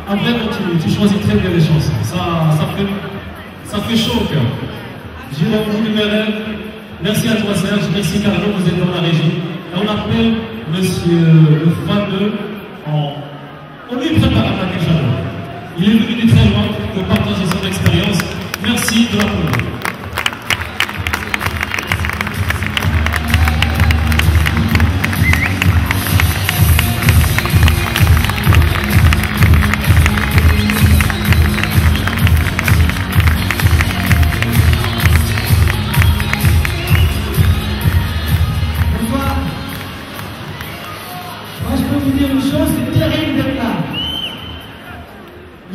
En vrai, tu choisis très bien les chansons. Ça fait chaud au cœur. Jérôme Numerel, merci à toi Serge, merci Carlo, vous êtes dans la régie. Et on appelle monsieur le fameux, on lui prépare un paquet chaleur. Il est venu de très loin pour partager son expérience. Merci de l'applaudir.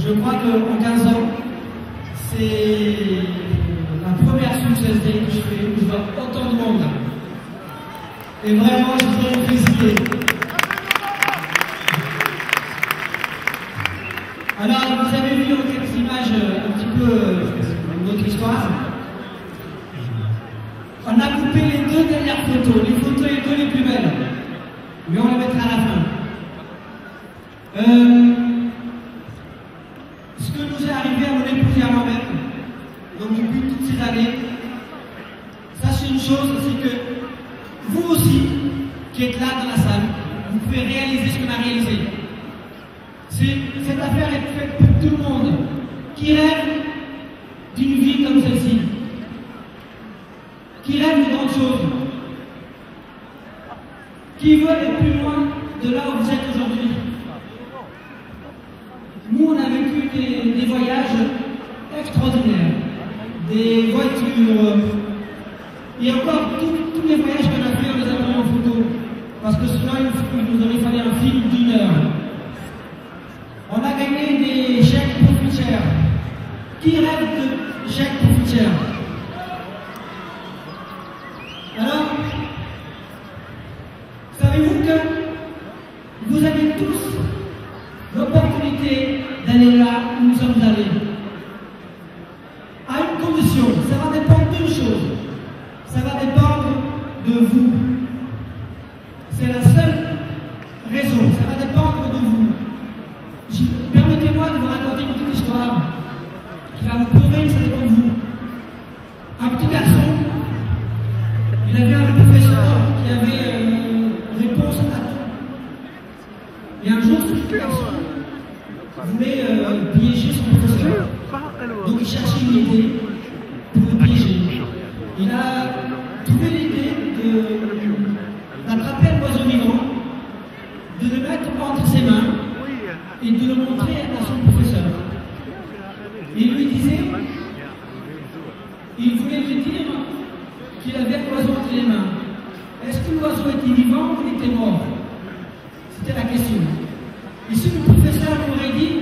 Je crois qu'en 15 ans, c'est la première Success Day que je fais, où je vois autant de monde. Et vraiment, je voudrais vous féliciter. Alors, vous avez vu dans quelques images un petit peu notre histoire. On a coupé les deux dernières photos, les deux les plus belles. Mais on les mettra à la fin. Ce que nous est arrivé à mon épouse et à moi-même, donc depuis toutes ces années, sachez une chose, c'est que vous aussi, qui êtes là dans la salle, vous pouvez réaliser ce qu'on a réalisé. Cette affaire est faite pour tout le monde qui rêve d'une vie comme celle-ci, qui rêve de grandes choses, qui veut aller plus loin de là où vous êtes aujourd'hui. Nous, on a vécu des voyages extraordinaires, des voitures, et encore tous les voyages qu'on a fait, on les a pris en photo, parce que sinon il nous aurait fallu un film d'1 heure. On a gagné des chèques profiteurs. Qui rêve de chèques profiteurs? Alors, savez-vous que vous avez tous l'opportunité d'aller là où nous sommes allés? À une condition, ça va dépendre d'une chose, ça va dépendre de vous. C'est la seule raison, ça va dépendre de vous. Permettez-moi de vous raconter une petite histoire qui va vous prouver que ça dépend de vous. Un petit garçon, il avait un professeur qui avait réponse à tout. Et un jour, ce petit garçon voulait piéger son professeur. Donc il cherchait une idée pour le piéger. Il a trouvé l'idée d'attraper l'oiseau vivant, de le mettre entre ses mains et de le montrer à son professeur. Il lui disait, il voulait lui dire qu'il avait l'oiseau entre les mains. Est-ce que l'oiseau était vivant ou il était mort? C'était la question. Et si le professeur lui aurait dit,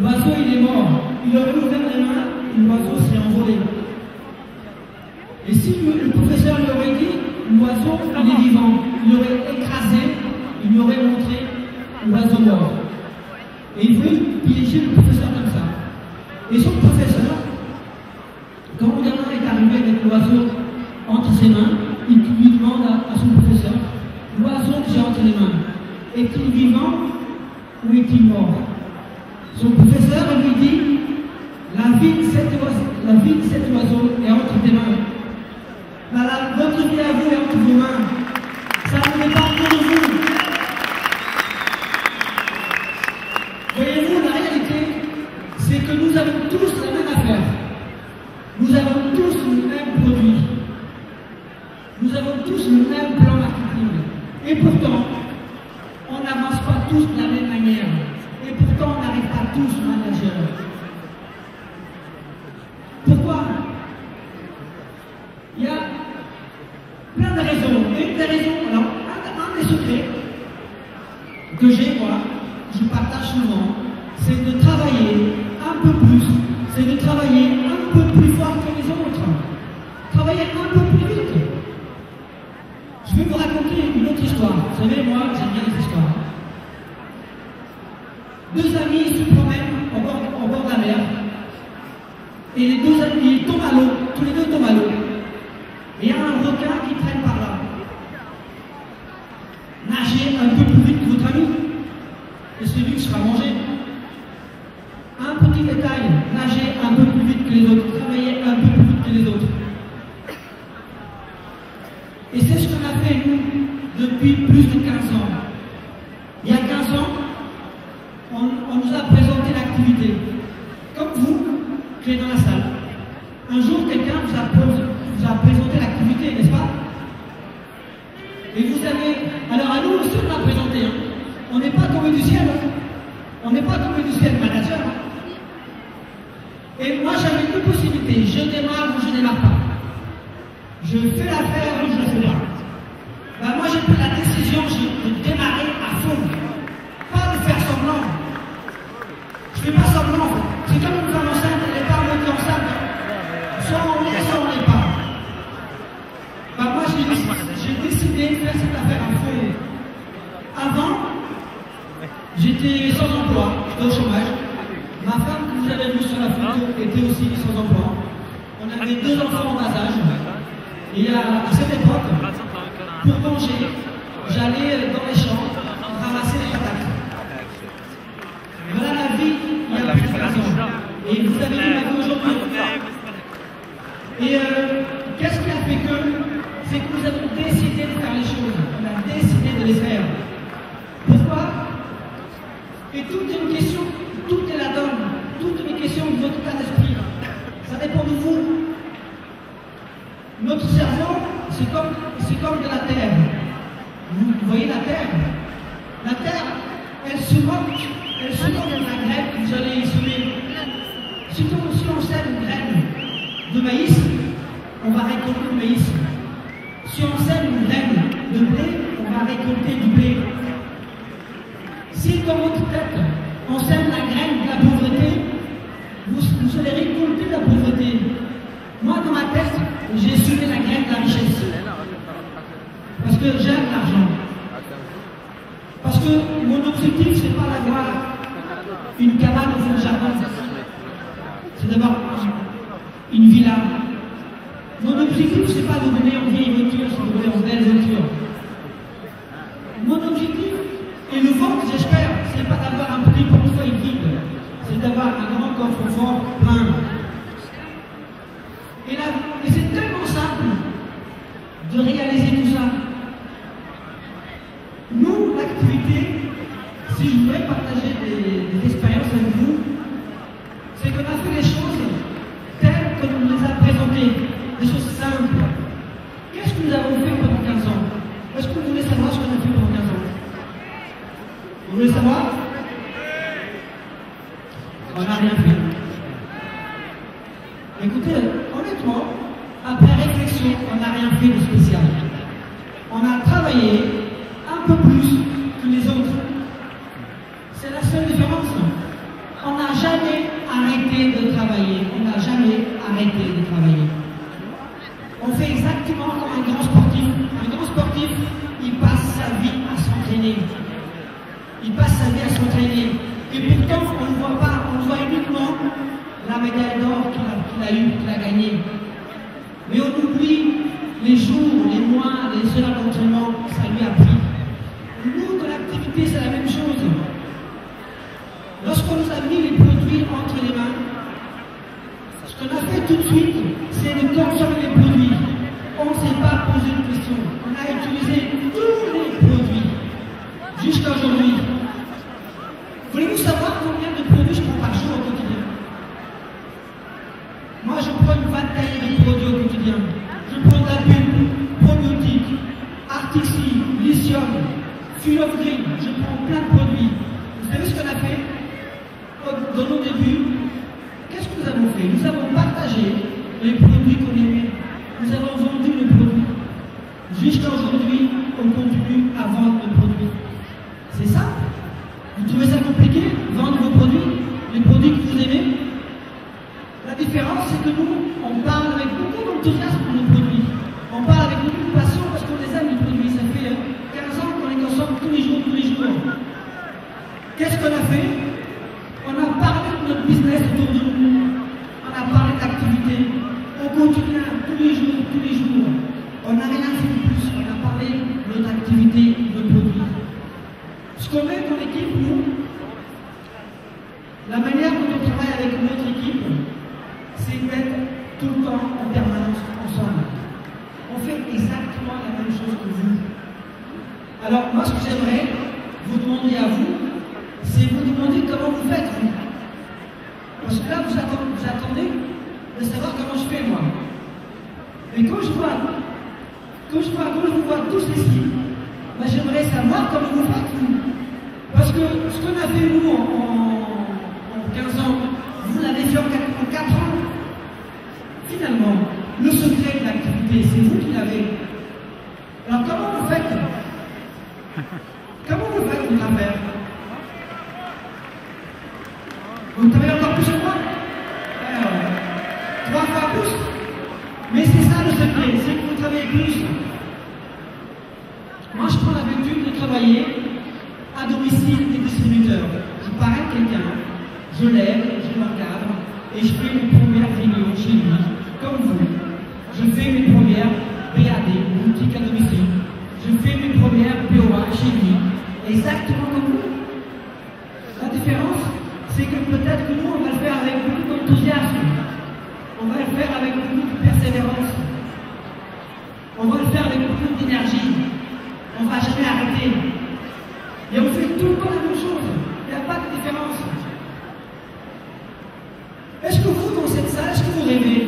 l'oiseau il est mort, il aurait ouvert les mains et l'oiseau s'est envolé. Et si le professeur lui aurait dit, l'oiseau il est vivant, il aurait écrasé, il lui aurait montré l'oiseau mort. Et il voulait piéger le professeur comme ça. Et son professeur, quand le gamin est arrivé avec l'oiseau entre ses mains, il lui demande à son professeur, l'oiseau que j'ai entre les mains, est-il vivant ou est-il mort? Son professeur lui dit, la vie de cet oiseau est entre tes mains. Votre vie à vous est entre vos mains. Ça ne dépend que de vous. Voyez-vous, la réalité, c'est que nous avons tous la même affaire. Nous avons tous le même produit. Nous avons tous le même plan marketing. Et pourtant, on n'avance pas tous de la même manière. Et pourtant, on n'arrive pas tous managers. Pourquoi? Il y a plein de raisons. Et une des raisons, alors, un des secrets que j'ai, moi, je partage souvent, c'est de travailler un peu plus, c'est de travailler un peu plus fort que les autres. Travailler un peu plus vite. Je vais vous raconter une autre histoire. Vous savez, moi, j'aime bien les histoires. Deux amis se promènent au bord de la mer. Et les deux amis tombent à l'eau. Tous les deux tombent à l'eau. Et il y a un requin qui traîne par là. Nagez un peu plus vite que votre ami. Et celui qui sera mangé. on nous a présenté l'activité. Comme vous, qui êtes dans la salle. Un jour, quelqu'un vous a présenté l'activité, n'est-ce pas? Et vous avez... Alors à nous aussi, on l'a présenté. Hein. On n'est pas tombé du ciel. Hein. On n'est pas tombé du ciel, manager. Hein. Et moi, j'avais deux possibilités. Je démarre ou je démarre pas. Je fais l'affaire ou je ne le fais pas. Ben, moi, j'ai pris la décision de démarrer à fond. Pas de faire semblant. Je ne fais pas semblant. C'est comme une femme enceinte, elle n'est pas montée enceinte. Soit on l'est, soit on l'est pas. Ben, moi, j'ai décidé de faire cette affaire à fond. Avant, j'étais sans emploi, j'étais au chômage. Ma femme, que vous avez vu sur la photo, était aussi sans emploi. On avait 2 enfants en bas âge. Et à cette époque, pour manger, j'allais dans les champs ramasser les patates. Voilà la vie il y a plus de 15 ans. Et vous avez vu la vie aujourd'hui. Et qu'est-ce qui a fait que? C'est que nous avons décidé de faire les choses. On a décidé de les faire. Pourquoi? Et tout est une question, tout est la donne. Toute une question de votre état d'esprit. Ça dépend de vous. Notre cerveau, c'est comme de la terre. Vous voyez la terre? La terre, elle se moque de la graine que vous allez semer. Si on sème une graine de maïs, on va récolter du maïs. Si on sème une graine de blé, on va récolter du blé. Si dans votre tête, on sème la graine de la pauvreté, vous allez récolter de la pauvreté. Moi, dans ma tête, j'ai semé la graine de la richesse. Parce que j'aime l'argent. Parce que mon objectif, c'est pas d'avoir une cabane au fond du jardin. C'est d'avoir une villa. Mon objectif, c'est pas de donner en vieille voiture, c'est de donner en belle voiture. Mon objectif, et le vôtre, j'espère, c'est pas d'avoir un petit portefeuille vide, c'est d'avoir un grand coffre-fort plein. Et c'est tellement simple de réaliser tout ça. Nous, l'activité, si je voulais partager des expériences avec vous, c'est qu'on a fait les choses telles qu'on nous les a présentées, des choses simples. Qu'est-ce que nous avons fait pendant 15 ans? Est-ce que vous voulez savoir ce qu'on a fait pendant 15 ans? Vous voulez savoir? On n'a rien fait. Écoutez, honnêtement, après réflexion, on n'a rien fait de spécial. On a travaillé un peu plus que les autres. C'est la seule différence. On n'a jamais arrêté de travailler. On n'a jamais arrêté de travailler. On fait exactement comme un grand sportif. Un grand sportif, il passe sa vie à s'entraîner. Il passe sa vie à s'entraîner. Et pourtant, on ne voit pas, on voit uniquement la médaille d'or qu'il a eue, qu'il a gagnée. Mais on oublie les jours, les mois, les heures d'entraînement que ça lui a pris. Nous, dans l'activité, c'est la même chose. Lorsqu'on nous a mis les produits entre les mains, ce qu'on a fait tout de suite, c'est de consommer les produits. On ne s'est pas posé de questions. On a utilisé tous les produits jusqu'à aujourd'hui. Voulez-vous savoir combien de produits je prends par jour au quotidien? Moi, je prends une vingtaine de produits au quotidien. Je prends de la pulpe, probiotiques, Artixi, lithium, Fuel of Green. Je prends plein de produits. Vous savez ce qu'on a fait? Dans nos débuts, qu'est-ce que nous avons fait? Nous avons partagé les produits qu'on aimait. Nous avons vendu les produits. Jusqu'à aujourd'hui, on continue à vendre les produits. C'est ça? Vous trouvez ça compliqué? Vendre vos produits? Les produits que vous aimez? La différence, c'est que nous, on parle avec beaucoup d'enthousiasme pour nos produits. On parle avec beaucoup de passion parce qu'on les aime, les produits. Ça fait 15 ans qu'on les consomme tous les jours, tous les jours. Qu'est-ce qu'on a fait? On a parlé de notre business autour de nous. On a parlé d'activité. On continue tous les jours, tous les jours. On n'a rien fait de plus. On a parlé de notre activité, de produits. Ce qu'on met dans l'équipe, nous, la manière dont on travaille avec notre équipe, c'est d'être tout le temps en permanence ensemble. On fait exactement la même chose que vous. Alors, moi, ce que j'aimerais vous demander à vous, c'est vous demander comment vous faites, vous. Parce que là, vous attendez de savoir comment je fais, moi. Et quand je vous vois tous ici, ben, j'aimerais savoir comment vous faites, vous. Parce que ce qu'on a fait, nous, en 15 ans, vous l'avez fait en 4 ans. Finalement, le secret de l'activité, c'est vous qui l'avez. Alors, comment vous faites? Comment vous faites pour la faire? Vous travaillez encore plus que moi? 3 fois plus. Mais c'est ça le secret, c'est que vous travaillez plus. Moi, je prends l'habitude de travailler à domicile des distributeurs. Je parle quelqu'un, je l'aide, je l'encadre, et je fais mes premières réunions chez lui, comme vous. Je fais mes premières BAD, boutiques à domicile. Je fais mes premières POA chez lui, exactement comme vous. La différence, c'est que peut-être que nous, on va le faire avec beaucoup d'enthousiasme. On va le faire avec beaucoup de persévérance. On va le faire avec beaucoup d'énergie. On ne va jamais arrêter. Et on fait tout le temps la même chose. Il n'y a pas de différence. Est-ce que vous, dans cette salle, est-ce que vous rêvez?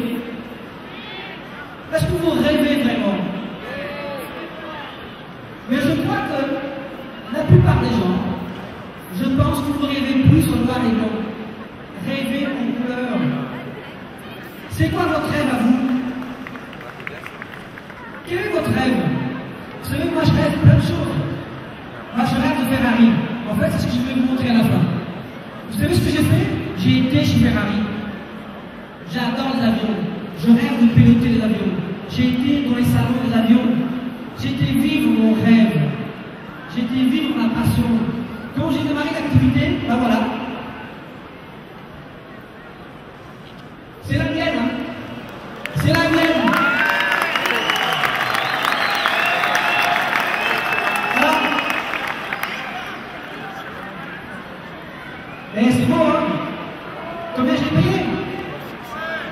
Est-ce que vous rêvez vraiment? Mais je crois que la plupart des gens, je pense que vous rêvez plus en noir et blanc. Rêvez en couleur. C'est quoi votre rêve à vous? Quel est votre rêve? Vous savez, moi je rêve plein de choses. Moi je rêve de Ferrari. En fait, c'est ce que je vais vous montrer à la fin. Vous savez ce que j'ai fait? J'ai été chez Ferrari. J'adore les avions. Je rêve de piloter les avions. J'ai été dans les salons des avions. J'ai été vivre mon rêve. J'ai été vivre ma passion. Quand j'ai démarré l'activité, ben voilà. C'est la mienne, hein. C'est la mienne. Alors, et c'est bon, hein. Combien j'ai payé?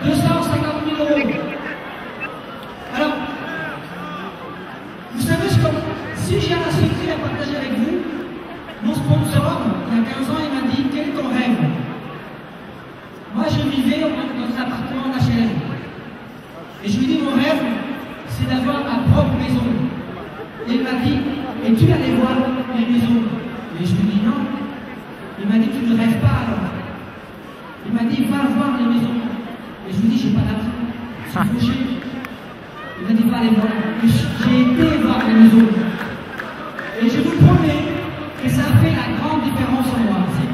250 000 €. Alors, vous savez, si j'ai un secret à partager avec vous, mon sponsor, il y a 15 ans, il m'a dit, quel est ton rêve? Moi, je vivais dans un appartement d'HLM. Et je lui ai dit, mon rêve, c'est d'avoir ma propre maison. Et il m'a dit, et tu allais voir les maisons? Et je lui ai dit, non. Il m'a dit, tu ne rêves pas alors. Il m'a dit, va voir les maisons. Et je lui ai dit, j'ai pas d'argent. C'est fauché. Il m'a dit, va les voir. Et j'ai été voir les maisons. Et je vous promets que ça fait la grande différence en moi. C'est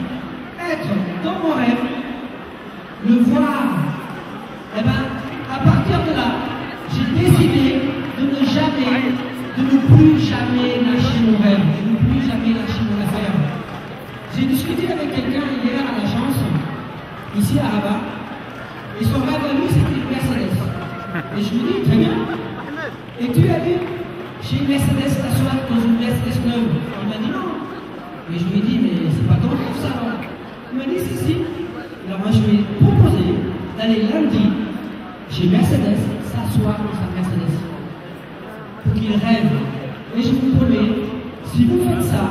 être dans mon rêve, le voir. Eh bien, à partir de là, j'ai décidé de ne plus jamais lâcher mon rêve, de ne plus jamais lâcher mon affaire. J'ai discuté avec quelqu'un hier à l'agence, ici à Rabat, et son rêve à lui, c'était une Mercedes. Et je lui dis, très bien. Et tu as vu chez une Mercedes t'asseoir dans une Mercedes neuve? Il m'a dit non. Et je lui ai dit, mais c'est pas ton rêve ça alors? Il m'a dit, si. Alors moi je lui ai proposé d'aller lundi chez Mercedes s'asseoir dans sa Mercedes. Pour qu'il rêve. Et je vous promets, si vous faites ça,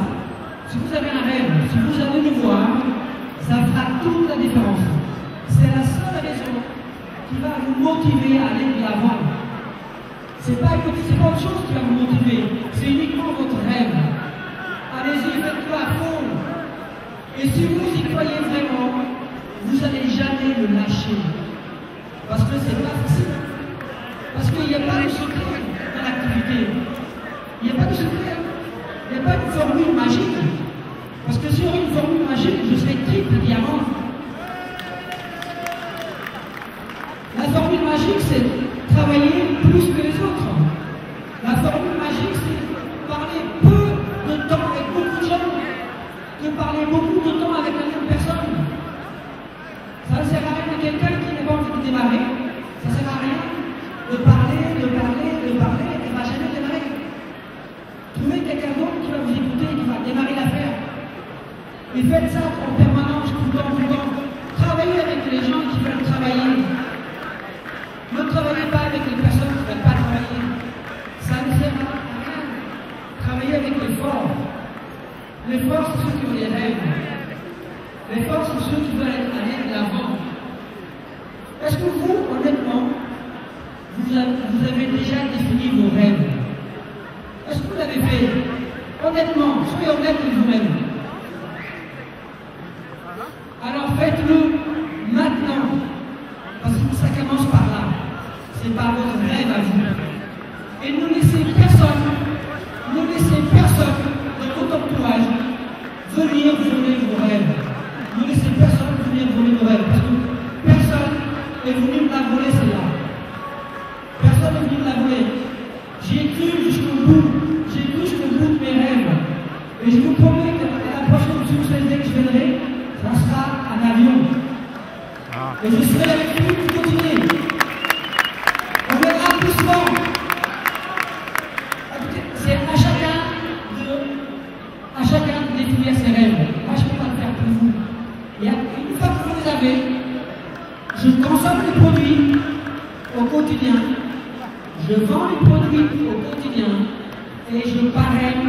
si vous avez un rêve, si vous allez le voir, ça fera toute la différence. C'est la seule raison qui va vous motiver à aller de l'avant. C'est pas autre chose qui va vous motiver, c'est uniquement votre rêve. Allez-y, faites-le à fond. Et si vous y croyez vraiment, vous n'allez jamais le lâcher. Parce que c'est pas facile. Parce qu'il n'y a pas de secret dans l'activité. Il n'y a pas de secret. Il n'y a pas de formule magique. Parce que si on avait une formule magique, je serais triple diamant. La formule magique, c'est travailler plus que les autres. La formule magique, c'est parler peu de temps avec beaucoup de gens, que parler beaucoup de temps avec la même personne. Ça ne sert à rien à quelqu'un qui n'a pas envie de démarrer. Ça ne sert à rien de parler, et ne va jamais démarrer. Trouvez quelqu'un d'autre qui va vous écouter, qui va démarrer l'affaire. Et faites ça en permanence, tout le temps. Travaillez avec les gens qui veulent travailler. Ne travaillez pas avec les personnes qui ne veulent pas travailler. Ça ne sert à rien. Travaillez avec les forts. Les forts, c'est ceux qui ont des rêves. Les forts sont ceux qui veulent aller de l'avant. Est-ce que vous, honnêtement, vous avez déjà défini vos rêves? Est-ce que vous l'avez fait? Honnêtement, soyez honnêtes avec vous-même. Alors faites-le maintenant. Parce que ça commence par là. C'est par votre rêve à vous. Et ne laissez personne dans votre entourage venir voler vos rêves. Ne laissez personne venir voler vos rêves. Parce que personne est venu me la voler, celle-là. Personne n'est venu me la voler. J'ai cru jusqu'au bout. J'ai cru jusqu'au bout de mes rêves. Et je vous promets qu'à la prochaine succès que je viendrai, ça sera un avion. Et je serai avec vous pour continuer. On verra plus souvent. C'est à chacun de définir ses rêves. Moi, je ne peux pas le faire pour vous. Et une fois que vous les avez, je consomme les produits au quotidien. Je vends les produits au quotidien. Et je parraine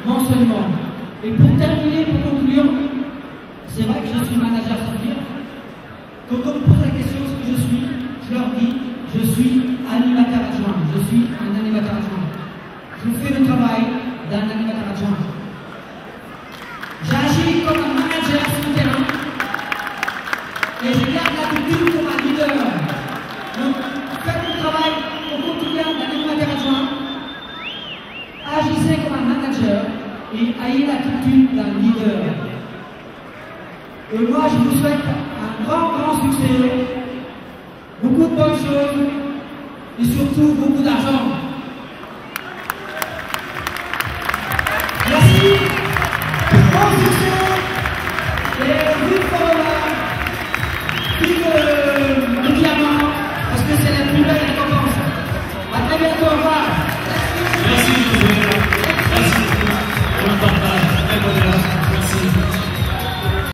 mensuellement. Et pour terminer, pour conclure, c'est vrai que je suis manager Saphir. Quand on me pose la question ce que je suis, je leur dis, je suis animateur adjoint. Je suis un animateur adjoint. Je fais le travail d'un animateur adjoint. J'agis comme un manager sur le terrain et je garde l'attitude comme un leader. Donc, faites le travail au quotidien d'un animateur adjoint, agissez comme un manager et ayez l'attitude d'un leader. Et moi, je vous souhaite un grand succès, beaucoup de bonnes choses et surtout beaucoup d'argent. Merci, bon succès et vive Corona, vive le diamant, parce que c'est la plus belle récompense. À très bientôt, au revoir.